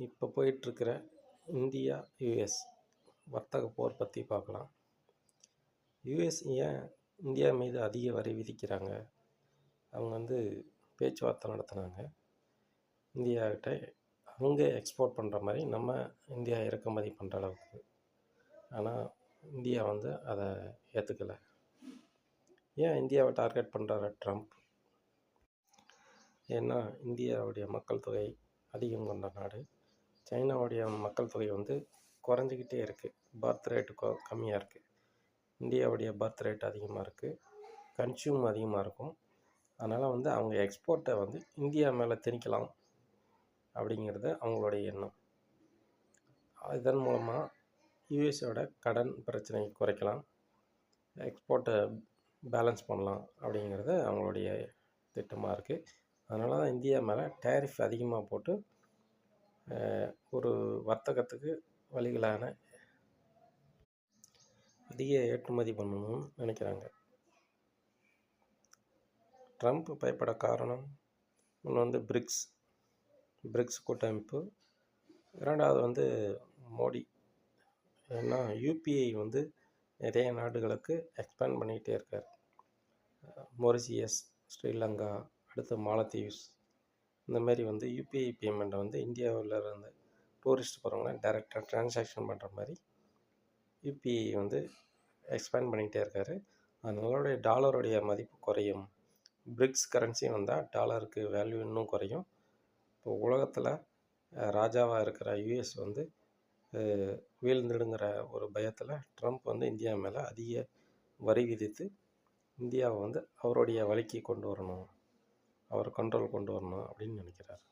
இப்போ போயிட்டுருக்கிற India US வர்த்தக போர் பற்றி பார்க்கலாம். யுஎஸ் ஏன் இந்தியா மீது அதிக வரி விதிக்கிறாங்க? அவங்க பேச்சுவார்த்தை நடத்துனாங்க. இந்தியாக்கிட்ட அவங்க எக்ஸ்போர்ட் பண்ணுற மாதிரி நம்ம இந்தியா இறக்குமதி பண்ணுற அளவுக்கு. ஆனால் இந்தியா அதை ஏற்றுக்கலை. ஏன் இந்தியாவை டார்கெட் பண்ணுறாரு ட்ரம்ப்? ஏன்னா இந்தியாவுடைய மக்கள் தொகை அதிகம் கொண்ட நாடு. சைனாவுடைய மக்கள் தொகை குறைஞ்சிக்கிட்டே இருக்குது. பர்த் ரேட்டு கம்மியாக இருக்குது. இந்தியாவுடைய பர்த் ரேட் அதிகமாக இருக்குது. கன்சியூம் அதிகமாக இருக்கும். அதனால் அவங்க எக்ஸ்போர்ட்டை இந்தியா மேலே திணிக்கலாம் அப்படிங்கிறது அவங்களுடைய எண்ணம். இதன் மூலமாக யூஎஸோட கடன் பிரச்சனையை குறைக்கலாம், எக்ஸ்போர்ட்டை பேலன்ஸ் பண்ணலாம் அப்படிங்கிறது அவங்களுடைய திட்டமாக இருக்குது. அதனால தான் இந்தியா மேலே டேரிஃப் அதிகமாக போட்டு ஒரு வர்த்தகத்துக்கு வழிகளான அதிக ஏற்றுமதி பண்ணணும்னு நினைக்கிறாங்க. ட்ரம்ப் பயப்பட காரணம் ஒன்று பிரிக்ஸ் கூட்டமைப்பு. இரண்டாவது மோடி. ஏன்னா யூபிஐ நிறைய நாடுகளுக்கு எக்ஸ்பேண்ட் பண்ணிக்கிட்டே இருக்கார். மொரிசியஸ், ஸ்ரீலங்கா, அடுத்து மாலத்தீவ்ஸ், இந்தமாரி யூபிஐ பேமெண்ட்டை இந்தியாவில் இருந்து டூரிஸ்ட் போகிறவங்க டைரெக்டாக ட்ரான்சாக்ஷன் பண்ணுற மாதிரி யூபிஐ எக்ஸ்பேண்ட் பண்ணிக்கிட்டே இருக்கார். அதனால டாலருடைய மதிப்பு குறையும். பிரிக்ஸ் கரன்சி வந்தால் டாலருக்கு வேல்யூ இன்னும் குறையும். இப்போ உலகத்தில் ராஜாவாக இருக்கிற யூஎஸ் வீழ்ந்துடுங்கிற ஒரு பயத்தில் ட்ரம்ப் இந்தியா மேலே அதிக வரி விதித்து இந்தியாவை அவருடைய வழிக்கு கொண்டு வரணும், அவர் கண்ட்ரோல் கொண்டு வரணும் அப்படின்னு நினைக்கிறார்.